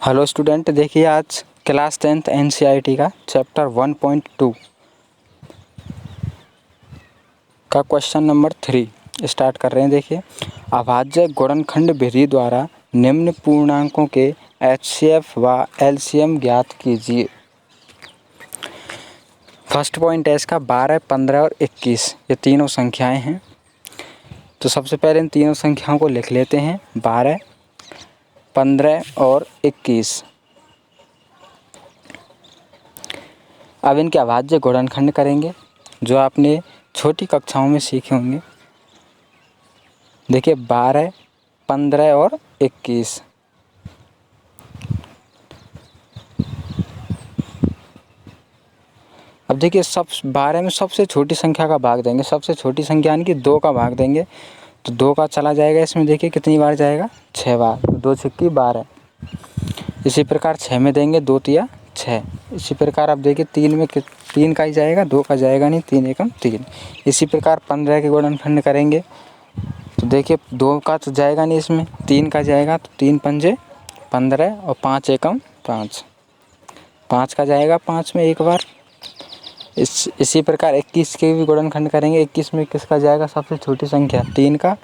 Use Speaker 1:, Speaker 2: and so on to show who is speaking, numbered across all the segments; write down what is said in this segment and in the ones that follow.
Speaker 1: Hello student, देखिए आज class 10th NCERT का चैप्टर 1.2 का क्वेश्चन नंबर 3 स्टार्ट कर रहे हैं। देखिए, अभाज्य गुणनखंड विधि द्वारा निम्न पूर्णांकों के एचसीएफ व एलसीएम ज्ञात कीजिए। फर्स्ट पॉइंट है इसका 12, 15 और 21, ये तीनों संख्याएं हैं। तो सबसे पहले इन तीनों संख्याओं को लिख लेते हैं, 12, 15 और 21। अब इनके अभाज्य गुणनखंड करेंगे जो आपने छोटी कक्षाओं में सीखे होंगे। देखिए 12, 15 और 21। अब देखिए सब 12 में सबसे छोटी संख्या का भाग देंगे, सबसे छोटी संख्या यानी कि 2 का भाग देंगे तो 2 का चला जाएगा। इसमें देखिए कितनी बार जाएगा, 6 बार, 2 छक्की 12। इसी प्रकार 6 में देंगे, 2 तिया 6। इसी प्रकार अब देखिए 3 में 3 का ही जाएगा, 2 का जाएगा नहीं, 3 एकम 3। इसी प्रकार 15 के गुणनखंड करेंगे तो देखिए 2 का तो जाएगा नहीं, इसमें 3 का जाएगा तो 3 पंजे 15 और 5 एकम 5, 5 का जाएगा 5 में एक बार। इसी प्रकार 21 के भी गुणनखंड करेंगे। 21 में किसका जाएगा, सबसे छोटी संख्या 3 का,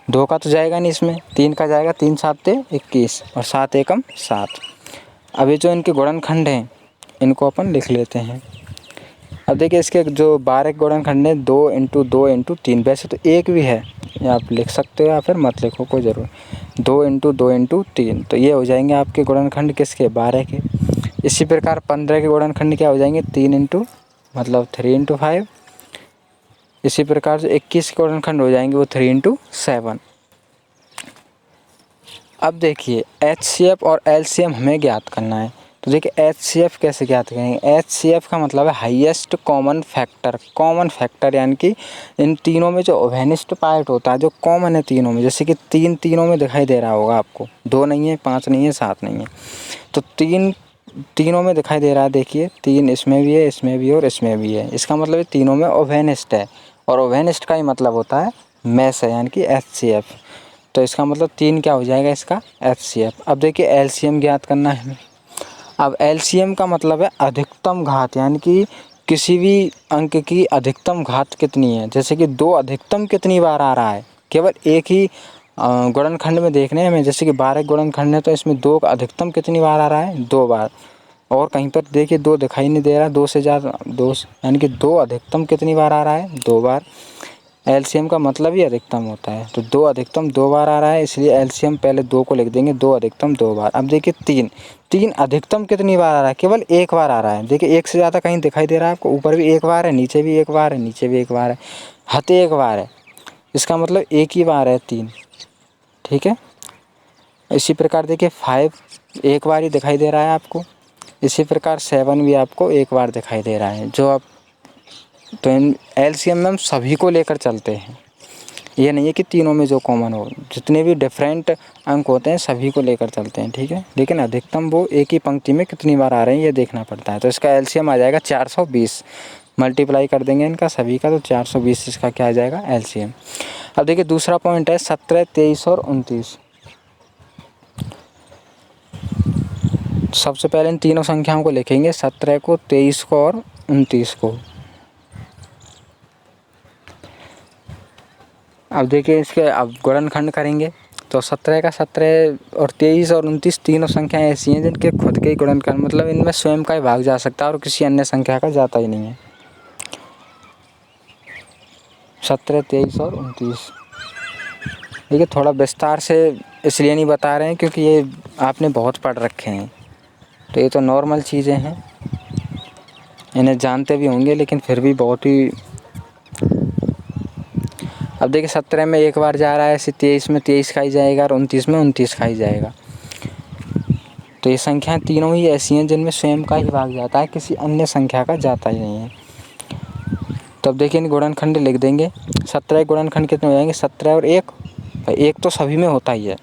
Speaker 1: 2 का तो जाएगा नहीं, इसमें 3 का जाएगा, 3 7 21 और 7 एकम 7। अब ये जो इनके गुणनखंड हैं इनको अपन लिख लेते हैं। अब देखिए इसके जो 12 के गुणनखंड है 2 × 2 × 3, वैसे तो एक भी है, ये आप लिख सकते हो या फिर मत लिखो, कोई ज़रूर। 2 × 2 × 3, तो ये हो जाएंगे आपके गुणनखंड किसके, 12 के। इसी प्रकार 15 के गुणनखंड क्या हो जाएंगे, 3 × मतलब 3 × 5। इसी प्रकार से 21 के गुणनखंड हो जाएंगे वो 3 × 7। अब देखिए एचसीएफ और एलसीएम हमें ज्ञात करना है। तो देखिए एचसीएफ कैसे ज्ञात करेंगे। एचसीएफ का मतलब है highest common factor. Common factor यानी कि इन तीनों में जो ओवेनिस्ट पार्ट होता है, जो कॉमन है तीनों में, जैसे कि 3 तीनों में दिखाई दे रहा होगा आपको, 2 नहीं है, 5 नहीं है, 7 नहीं है, तो 3 तीनों में दिखाई दे रहा है। देखिए 3 इसमें भी है, इसमें भी है और इसमें भी है। इसका मतलब ये तीनों में ओवेनिस्ट है, और ओवेनिस्ट का ही मतलब होता है मैस है, यानी कि एचसीएफ। तो इसका मतलब 3 क्या हो जाएगा, इसका एचसीएफ। अब देखिए एलसीएम ज्ञात करना है हमें। अब एलसीएम का मतलब है अधिकतम घात, यानी कि किसी भी अंक की अधिकतम घात कितनी है। जैसे कि 2 अधिकतम कितनी बार आ रहा है, केवल एक ही गुणनखंड में देखने हमें। जैसे कि 12 गुणनखंड है तो इसमें 2 का अधिकतम कितनी बार आ रहा है, 2 बार। और कहीं पर देखिए 2 दिखाई नहीं दे रहा, 2 से ज़्यादा, 2 यानी कि 2 अधिकतम कितनी बार आ रहा है, 2 बार। एलसीएम का मतलब ही अधिकतम होता है, तो 2 अधिकतम 2 बार आ रहा है, इसलिए एलसीएम पहले 2 को लिख देंगे, 2 अधिकतम 2 बार। अब देखिए 3 अधिकतम कितनी बार आ रहा है, केवल एक बार आ रहा है। देखिए एक से ज़्यादा कहीं दिखाई दे रहा है आपको, ऊपर भी एक बार है, नीचे भी एक बार है, नीचे भी एक बार है, हते एक बार है। इसका मतलब एक ही बार है 3, ठीक है। इसी प्रकार देखिए 5 एक बार ही दिखाई दे रहा है आपको। इसी प्रकार 7 भी आपको एक बार दिखाई दे रहा है। जो आप तो इन एलसीएम में हम सभी को लेकर चलते हैं, ये नहीं है कि तीनों में जो कॉमन हो, जितने भी डिफरेंट अंक होते हैं सभी को लेकर चलते हैं, ठीक है। लेकिन अधिकतम वो एक ही पंक्ति में कितनी बार आ रहे हैं ये देखना पड़ता है। तो इसका एलसीएम आ जाएगा 420, मल्टीप्लाई कर देंगे इनका सभी का, तो 420 इसका क्या आ जाएगा, एलसीएम। अब देखिए दूसरा पॉइंट है 17, 23 और 29। सबसे पहले इन तीनों संख्याओं को लिखेंगे, 17 को, 23 को और 29 को। अब देखिए इसके अब गुणनखंड करेंगे तो 17 का 17 और 23 और 29 तीनों संख्याएं ऐसी हैं जिनके खुद के ही गुणनखंड, मतलब इनमें स्वयं का ही भाग जा सकता है और किसी अन्य संख्या का जाता ही नहीं है। 17, 23 और 29। देखिए थोड़ा विस्तार से इसलिए नहीं बता रहे हैं क्योंकि ये आपने बहुत पढ़ रखे हैं, तो ये तो नॉर्मल चीज़ें हैं, इन्हें जानते भी होंगे, लेकिन फिर भी बहुत ही। अब देखिए 17 में एक बार जा रहा है, ऐसे 23 में 23 का ही जाएगा और 29 में 29 का ही जाएगा। तो ये संख्याएं तीनों ही ऐसी हैं जिनमें स्वयं का ही भाग जाता है, किसी अन्य संख्या का जाता ही नहीं है। तो अब देखिए गुणनखंड लिख देंगे। 17 गुणनखंड कितने हो जाएंगे, 17 और 1, एक तो सभी में होता ही है।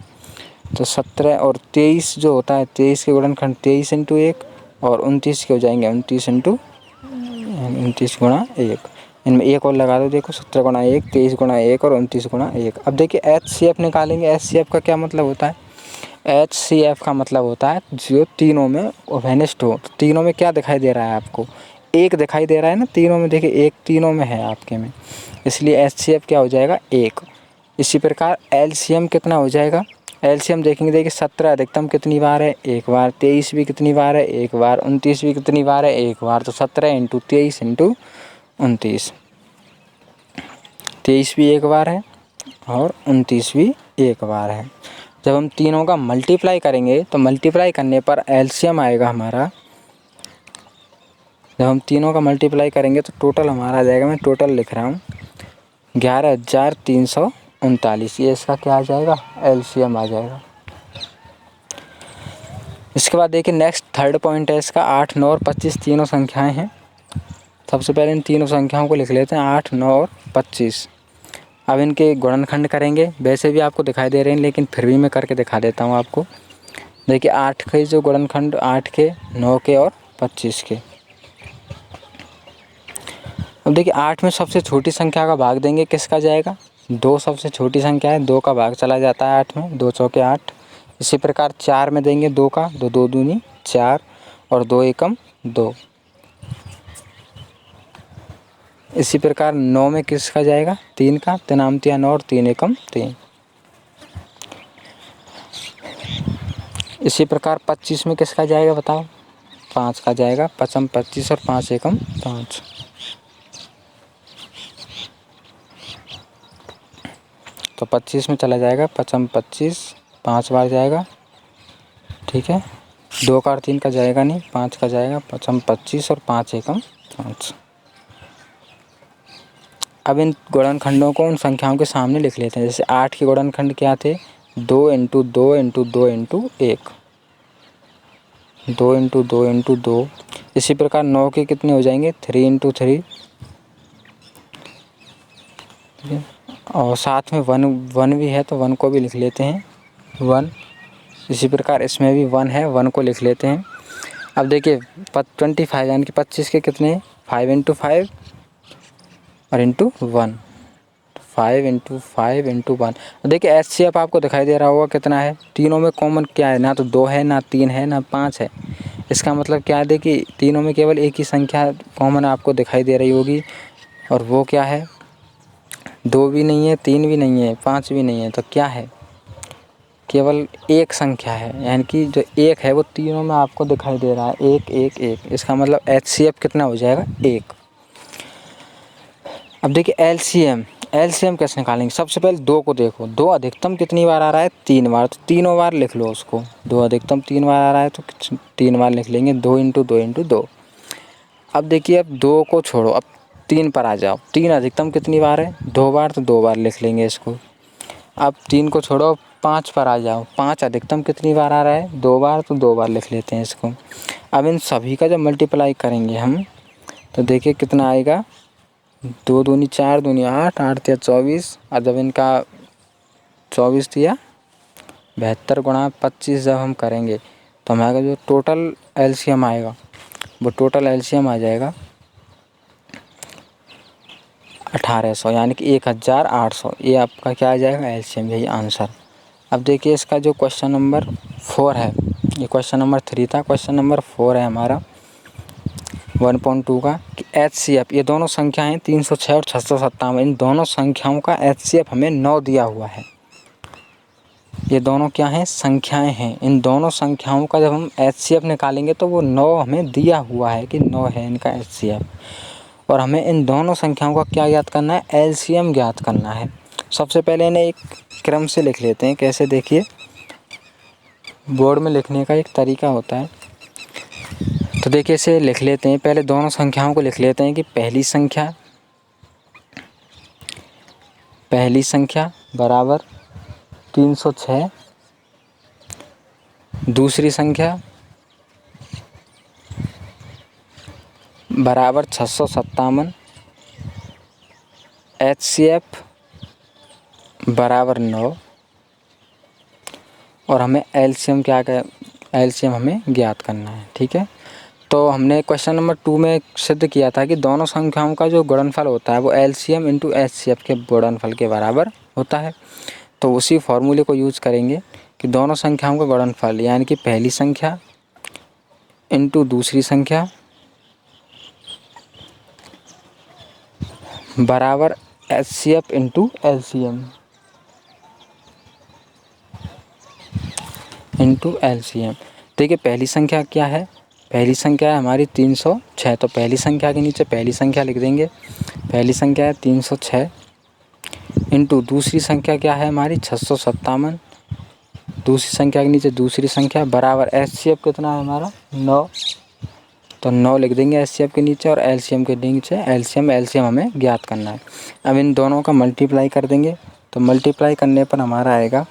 Speaker 1: तो 17 और 23 जो होता है, 23 के गुणनखंड 23 × 1 और 29 के हो जाएंगे 29 गुणा 1। इनमें एक और लगा दो, देखो 17 गुणा 1, 23 गुणा 1 और 29 गुणा 1। अब देखिए एचसीएफ निकालेंगे। एचसीएफ का क्या मतलब होता है, HCF का मतलब होता है जो तीनों में ओवेनिस्ट हो। तो तीनों में क्या दिखाई दे रहा है आपको, एक दिखाई दे रहा है ना तीनों में, देखिए एक तीनों में है आपके में, इसलिए HCF क्या हो जाएगा, एक। इसी प्रकार LCM कितना हो जाएगा, LCM देखेंगे, देखिए 17 अधिकतम कितनी बार है, एक बार, 23 भी कितनी बार है, एक बार, 29 भी कितनी बार है, एक बार। तो 17 × 23 × 29, 23 भी एक बार है और 29 भी एक बार है। जब हम तीनों का मल्टीप्लाई करेंगे तो मल्टीप्लाई करने पर LCM आएगा हमारा, जब हम तीनों का मल्टीप्लाई करेंगे तो टोटल हमारा आ जाएगा, मैं टोटल लिख रहा हूँ, 11,339। ये इसका क्या आ जाएगा, LCM आ जाएगा। इसके बाद देखिए नेक्स्ट थर्ड पॉइंट है इसका, 8, 9 और 25 तीनों संख्याएं हैं। सबसे पहले इन तीनों संख्याओं को लिख लेते हैं, 8, 9 और 25। अब इनके गुणनखंड करेंगे, वैसे भी आपको दिखाई दे रहे हैं लेकिन फिर भी मैं करके दिखा देता हूँ आपको। देखिए 8 के जो गुणनखंड, 8 के, 9 के और 25 के। अब देखिए 8 में सबसे छोटी संख्या का भाग देंगे, किसका जाएगा, 2 सबसे छोटी संख्या है, 2 का भाग चला जाता है 8 में, 2 चौके 8। इसी प्रकार 4 में देंगे 2 का, 2 2 दूनी 4 और 2 एकम 2। इसी प्रकार 9 में किसका जाएगा, 3 का, 3 9 और 3 एकम 3। इसी प्रकार 25 में किसका जाएगा बताओ, 5 का जाएगा, 5 25 और 5 एकम 5। तो 25 में चला जाएगा, 5 25, 5 बार जाएगा, ठीक है, 2 का और 3 का जाएगा नहीं, 5 का जाएगा, 5 25 और 5 एकम 5। अब इन गुणनखंडों को उन संख्याओं के सामने लिख लेते हैं। जैसे 8 के गुणनखंड क्या थे, 2 × 2 × 2 × 1, 2 × 2 × 2। इसी प्रकार 9 के कितने हो जाएंगे, 3 × 3, और साथ में 1 भी है तो 1 को भी लिख लेते हैं, 1। इसी प्रकार इसमें भी 1 है, 1 को लिख लेते हैं। अब देखिए 25 यानी कि 25 के कितने, 5 × 5 और × 1, 5 × 5 × 1। देखिए HCF आपको दिखाई दे रहा होगा कितना है, तीनों में कॉमन क्या है, ना तो 2 है, ना 3 है, ना 5 है। इसका मतलब क्या है, देखिए तीनों में केवल एक ही संख्या कॉमन आपको दिखाई दे रही होगी, और वो क्या है, 2 भी नहीं है, 3 भी नहीं है, 5 भी नहीं है, तो क्या है, केवल एक संख्या है, यानी कि जो एक है वो तीनों में आपको दिखाई दे रहा है, 1 1 1। इसका मतलब HCF कितना हो जाएगा, 1। अब देखिए LCM कैसे निकालेंगे, सबसे पहले 2 को देखो, 2 अधिकतम कितनी बार आ रहा है, 3 बार, तो तीनों बार लिख लो उसको। 2 अधिकतम 3 बार आ रहा है तो 3 बार लिख लेंगे, 2 × 2 × 2। अब देखिए अब 2 को छोड़ो, अब 3 पर आ जाओ, 3 अधिकतम कितनी बार है, 2 बार, तो 2 बार लिख लेंगे इसको। अब 3 को छोड़ो, 5 पर आ जाओ, 5 अधिकतम कितनी बार आ रहा है, 2 बार, तो 2 बार लिख लेते हैं इसको। अब इन सभी का जब मल्टीप्लाई करेंगे हम, तो देखिए कितना आएगा, 2 दूनी 4 दूनी 8, 8 तिया 24, और जब इनका 24 तिया 72 × 25 जब हम करेंगे तो हमारा जो टोटल LCM आएगा, वो टोटल LCM आ जाएगा 1800, यानी कि 1800। ये आपका क्या आ जाएगा, LCM, यही आंसर। अब देखिए इसका जो क्वेश्चन नंबर 4 है, ये क्वेश्चन नंबर 3 था, क्वेश्चन नंबर 4 है हमारा 1.2 का, कि HCF, ये दोनों संख्याएं 306 और 657, इन दोनों संख्याओं का HCF हमें 9 दिया हुआ है। ये दोनों क्या हैं, संख्याएं हैं, इन दोनों संख्याओं का जब हम HCF निकालेंगे तो वो 9 हमें दिया हुआ है कि 9 है इनका HCF, और हमें इन दोनों संख्याओं का क्या ज्ञात करना है, LCM ज्ञात करना है। सबसे पहले इन्हें एक क्रम से लिख लेते हैं, कैसे, देखिए बोर्ड में लिखने का एक तरीका होता है, तो देखिए इसे लिख लेते हैं। पहले दोनों संख्याओं को लिख लेते हैं कि पहली संख्या बराबर 306, दूसरी संख्या बराबर 657, HCF बराबर 9, और हमें LCM LCM हमें ज्ञात करना है, ठीक है। तो हमने क्वेश्चन नंबर 2 में सिद्ध किया था कि दोनों संख्याओं का जो गुणनफल होता है वो LCM × HCF के गुणनफल के बराबर होता है। तो उसी फॉर्मूले को यूज़ करेंगे कि दोनों संख्याओं का गुणनफल यानी कि पहली संख्या इंटू दूसरी संख्या बराबर HCF into LCM into LCM। देखिए पहली संख्या क्या है, पहली संख्या है हमारी 306, तो पहली संख्या के नीचे पहली संख्या लिख देंगे, पहली संख्या है 306 इंटू दूसरी संख्या क्या है हमारी 657, दूसरी संख्या के नीचे दूसरी संख्या बराबर HCF कितना है हमारा 9, तो 9 लिख देंगे HCF के नीचे और LCM के नीचे LCM हमें ज्ञात करना है। अब इन दोनों का मल्टीप्लाई कर देंगे, तो मल्टीप्लाई करने पर हमारा आएगा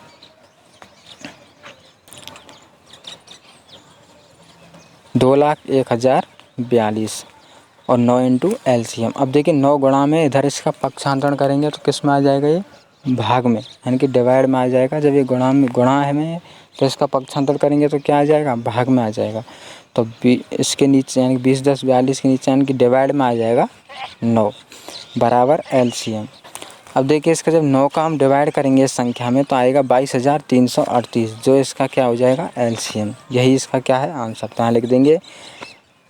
Speaker 1: 2,01,042 और 9 इंटू LCM। अब देखिए 9 गुणा में इधर इसका पक्षांतरण करेंगे तो किस में आ जाएगा, ये भाग में यानी कि डिवाइड में आ जाएगा। जब ये गुणा है में तो इसका पक्षांतर करेंगे तो क्या आ जाएगा, भाग में आ जाएगा। तो इसके नीचे यानी 20 10 42 के नीचे यानी कि डिवाइड में आ जाएगा 9 बराबर LCM। अब देखिए इसका जब 9 का हम डिवाइड करेंगे इस संख्या में तो आएगा 22,338, जो इसका क्या हो जाएगा LCM। यही इसका क्या है आंसर, तो यहाँ लिख देंगे।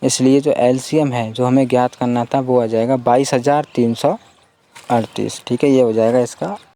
Speaker 1: इसलिए जो LCM है जो हमें ज्ञात करना था वो आ जाएगा 22,338। ठीक है, ये हो जाएगा इसका